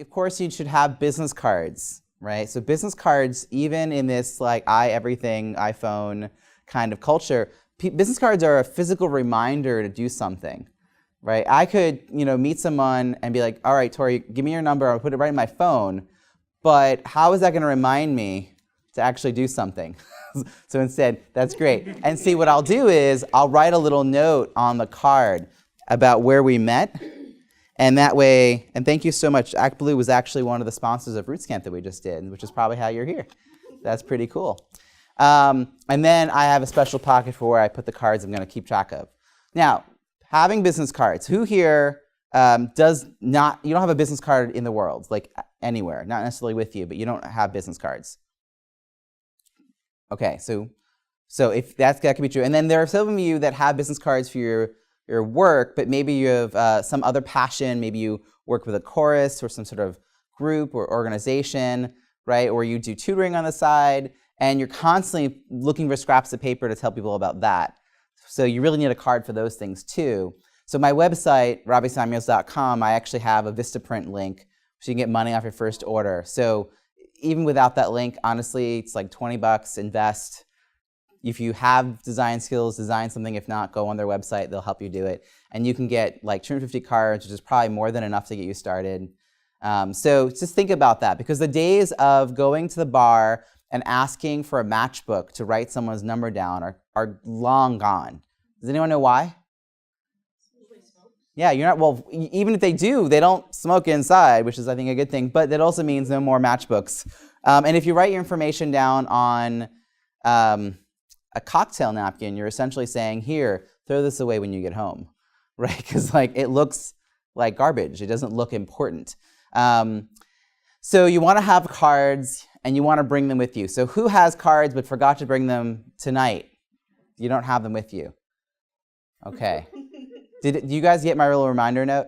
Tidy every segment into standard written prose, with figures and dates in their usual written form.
of course, you should have business cards, right? So business cards, even in this like everything iPhone kind of culture, business cards are a physical reminder to do something, right? I could, meet someone and be like, all right, Tori, give me your number. I'll put it right in my phone. But how is that going to remind me to actually do something? So instead, that's great. And see, what I'll do is I'll write a little note on the card about where we met. And that way, and thank you so much. ActBlue was actually one of the sponsors of RootsCamp that we just did, which is probably how you're here. That's pretty cool. And then I have a special pocket for where I put the cards I'm going to keep track of. Now, having business cards. Who here you don't have a business card in the world, like anywhere, not necessarily with you, but you don't have business cards? Okay, so if that could be true. And then there are some of you that have business cards for your work, but maybe you have some other passion. Maybe you work with a chorus or some sort of group or organization, right? Or you do tutoring on the side, and you're constantly looking for scraps of paper to tell people about that. So you really need a card for those things too. So my website, robbiesamuels.com, I actually have a Vistaprint link so you can get money off your first order. So even without that link, honestly, it's like $20, invest. If you have design skills, design something. If not, go on their website. They'll help you do it. And you can get like 250 cards, which is probably more than enough to get you started. So just think about that, because the days of going to the bar and asking for a matchbook to write someone's number down are long gone. Does anyone know why? Yeah, you're not, well, even if they do, they don't smoke inside, which is, I think, a good thing, but that also means no more matchbooks. And if you write your information down on a cocktail napkin, you're essentially saying, here, throw this away when you get home, right? Because it looks like garbage. It doesn't look important. So you want to have cards, and you want to bring them with you. So who has cards but forgot to bring them tonight? You don't have them with you. Okay. Did you guys get my little reminder note?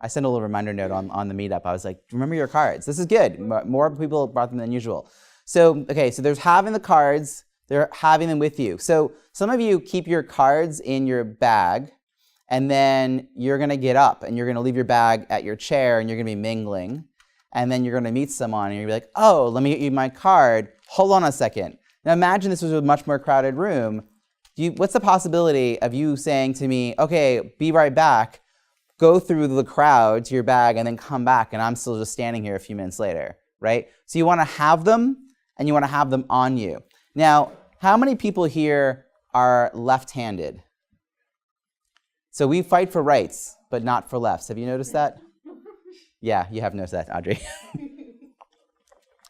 I sent a little reminder note on the meetup. I was like, remember your cards. This is good. More people brought them than usual. So, okay, so there's having the cards. They're having them with you. So some of you keep your cards in your bag, and then you're going to get up, and you're going to leave your bag at your chair, and you're going to be mingling. And then you're going to meet someone, and you're going to be like, oh, let me get you my card. Hold on a second. Now imagine this was a much more crowded room. What's the possibility of you saying to me, okay, be right back, go through the crowd to your bag, and then come back, and I'm still just standing here a few minutes later, right? So you want to have them, and you want to have them on you. Now, how many people here are left-handed? So we fight for rights, but not for lefts. Have you noticed that? Yeah, you have noticed that, Audrey.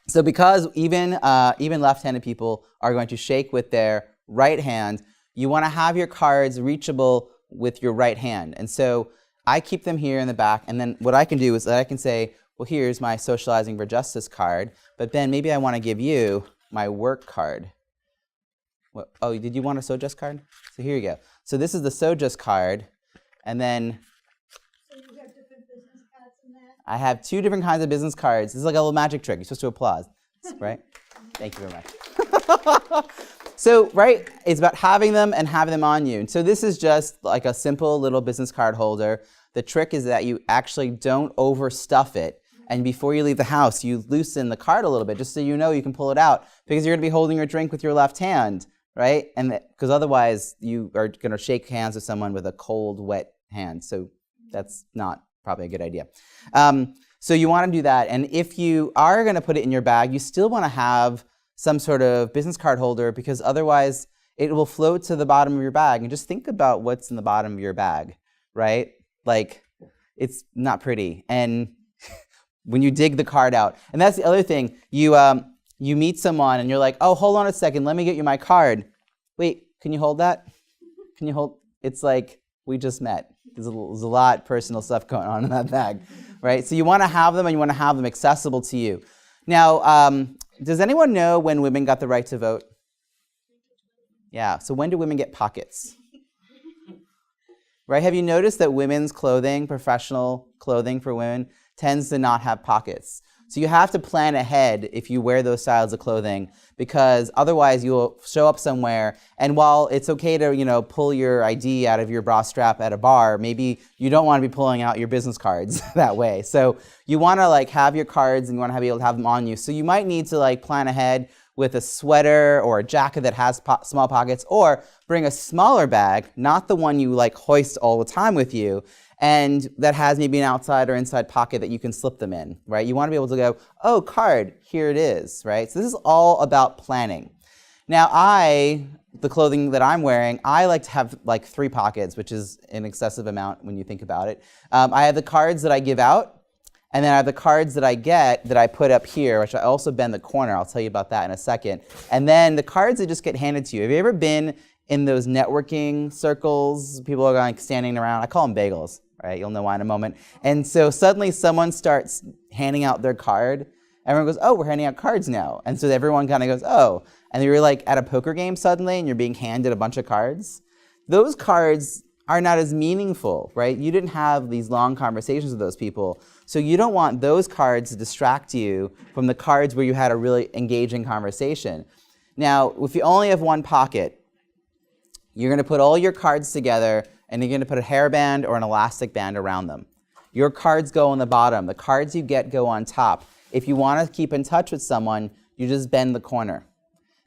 So because even left-handed people are going to shake with their right hand, you want to have your cards reachable with your right hand. And so I keep them here in the back, and then what I can do is that I can say, well, here's my Socializing for Justice card, but then maybe I want to give you my work card. Oh, did you want a SoJust card? So here you go. So this is the SoJust card, and then So you have different business cards in that? I have 2 different kinds of business cards. This is like a little magic trick. You're supposed to applause, right? Thank you very much. So, right, it's about having them and having them on you. And so this is just like a simple little business card holder. The trick is that you actually don't overstuff it. And before you leave the house, you loosen the card a little bit just so you know you can pull it out, because you're going to be holding your drink with your left hand, right? And because otherwise you are going to shake hands with someone with a cold, wet hand. So that's not probably a good idea. So you want to do that. And if you are going to put it in your bag, you still want to have some sort of business card holder, because otherwise it will float to the bottom of your bag. And just think about what's in the bottom of your bag, right? Like, it's not pretty. And when you dig the card out, and that's the other thing, you meet someone and you're like, oh, hold on a second, let me get you my card. Wait, can you hold that? Can you hold? It's like, we just met. There's a lot of personal stuff going on in that bag, right? So you want to have them, and you want to have them accessible to you. Now, does anyone know when women got the right to vote? Yeah, so when do women get pockets? Right, have you noticed that women's clothing, professional clothing for women, tends to not have pockets? So you have to plan ahead if you wear those styles of clothing, because otherwise you'll show up somewhere, and while it's okay to, pull your ID out of your bra strap at a bar, maybe you don't want to be pulling out your business cards that way. So you want to have your cards, and you want to be able to have them on you. So you might need to plan ahead with a sweater or a jacket that has small pockets, or bring a smaller bag, not the one you hoist all the time with you, and that has maybe an outside or inside pocket that you can slip them in, right? You want to be able to go, oh, card, here it is, right? So this is all about planning. Now the clothing that I'm wearing, I like to have 3 pockets, which is an excessive amount when you think about it. I have the cards that I give out, and then I have the cards that I get that I put up here, which I also bend the corner. I'll tell you about that in a second. And then the cards that just get handed to you. Have you ever been in those networking circles? People are standing around. I call them bagels, right? You'll know why in a moment. And so suddenly someone starts handing out their card. Everyone goes, oh, we're handing out cards now. And so everyone kind of goes, oh. And you're at a poker game suddenly, and you're being handed a bunch of cards. Those cards are not as meaningful, right? You didn't have these long conversations with those people. So you don't want those cards to distract you from the cards where you had a really engaging conversation. Now, if you only have one pocket, you're going to put all your cards together, and you're going to put a hairband or an elastic band around them. Your cards go on the bottom. The cards you get go on top. If you want to keep in touch with someone, you just bend the corner.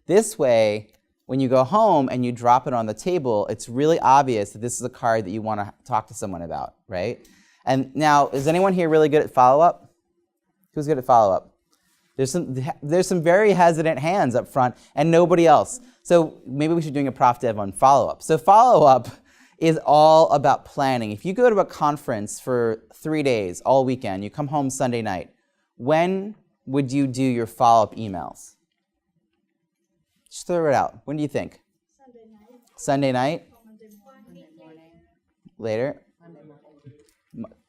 This way, when you go home and you drop it on the table, it's really obvious that this is a card that you want to talk to someone about, right? And now, is anyone here really good at follow-up? Who's good at follow-up? There's some very hesitant hands up front, and nobody else. So maybe we should do a prof dev on follow-up. So follow-up is all about planning. If you go to a conference for 3 days, all weekend, you come home Sunday night, when would you do your follow-up emails? Just throw it out. When do you think? Sunday night. Sunday night? Monday morning. Later?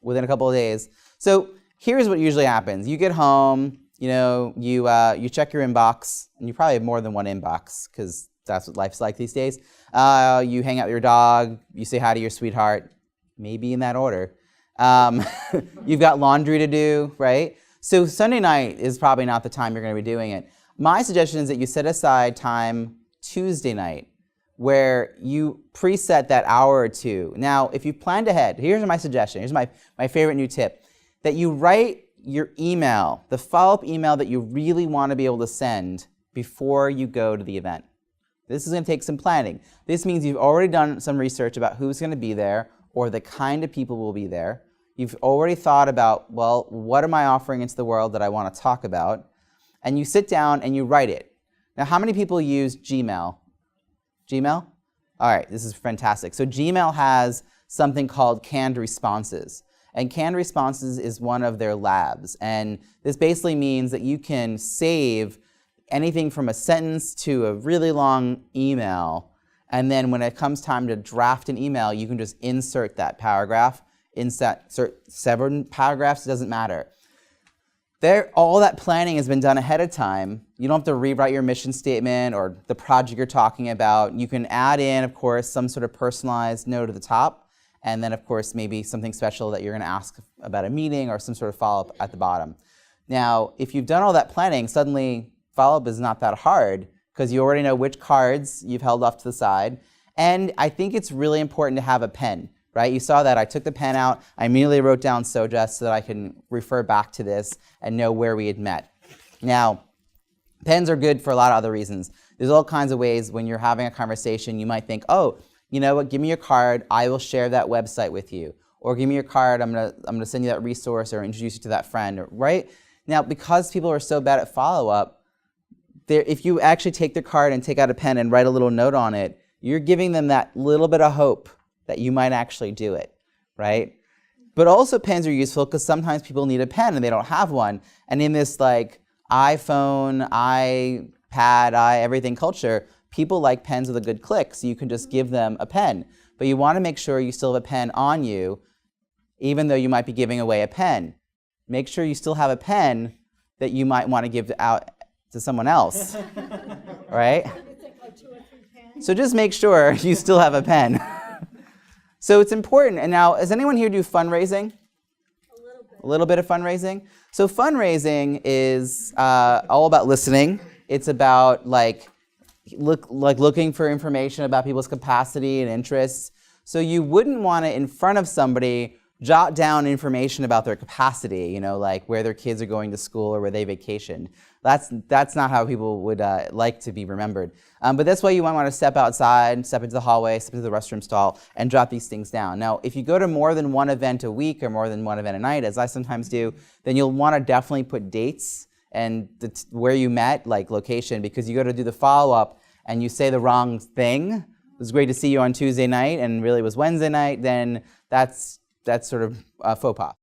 Within a couple of days. So here's what usually happens. You get home, you check your inbox, and you probably have more than one inbox, because that's what life's like these days. You hang out with your dog, you say hi to your sweetheart, maybe in that order. You've got laundry to do, right? So Sunday night is probably not the time you're going to be doing it. My suggestion is that you set aside time Tuesday night, where you preset that hour or two. Now, if you planned ahead, here's my suggestion. Here's my favorite new tip, that you write your email, the follow-up email that you really want to be able to send before you go to the event. This is going to take some planning. This means you've already done some research about who's going to be there or the kind of people will be there. You've already thought about, well, what am I offering into the world that I want to talk about? And you sit down and you write it. Now, how many people use Gmail? Gmail? All right, this is fantastic. So Gmail has something called canned responses. And canned responses is one of their labs. And this basically means that you can save anything from a sentence to a really long email. And then when it comes time to draft an email, you can just insert that paragraph, insert several paragraphs, it doesn't matter. All that planning has been done ahead of time. You don't have to rewrite your mission statement or the project you're talking about. You can add in, of course, some sort of personalized note at the top, and then, of course, maybe something special that you're going to ask about a meeting or some sort of follow-up at the bottom. Now, if you've done all that planning, suddenly follow-up is not that hard because you already know which cards you've held off to the side. And I think it's really important to have a pen. Right? You saw that I took the pen out, I immediately wrote down Soja so that I can refer back to this and know where we had met. Now, pens are good for a lot of other reasons. There's all kinds of ways when you're having a conversation, you might think, oh, you know what, give me your card, I will share that website with you. Or give me your card, I'm gonna send you that resource or introduce you to that friend, right? Now, because people are so bad at follow-up, if you actually take the card and take out a pen and write a little note on it, you're giving them that little bit of hope that you might actually do it, right? But also pens are useful because sometimes people need a pen and they don't have one. And in this iPhone, iPad, everything culture, people like pens with a good click, so you can just give them a pen. But you want to make sure you still have a pen on you, even though you might be giving away a pen. Make sure you still have a pen that you might want to give out to someone else, right? You think like 2 or 3 pens? So just make sure you still have a pen. So it's important. And now, does anyone here do fundraising? A little bit. A little bit of fundraising. So fundraising is all about listening. It's about looking for information about people's capacity and interests. So you wouldn't want to, in front of somebody, jot down information about their capacity, like where their kids are going to school or where they vacationed. That's not how people would like to be remembered. But that's why you might want to step outside, step into the hallway, step into the restroom stall, and jot these things down. Now, if you go to more than one event a week or more than one event a night, as I sometimes do, then you'll want to definitely put dates and where you met, like location, because you go to do the follow-up and you say the wrong thing. It was great to see you on Tuesday night and really it was Wednesday night, then that's sort of faux pas.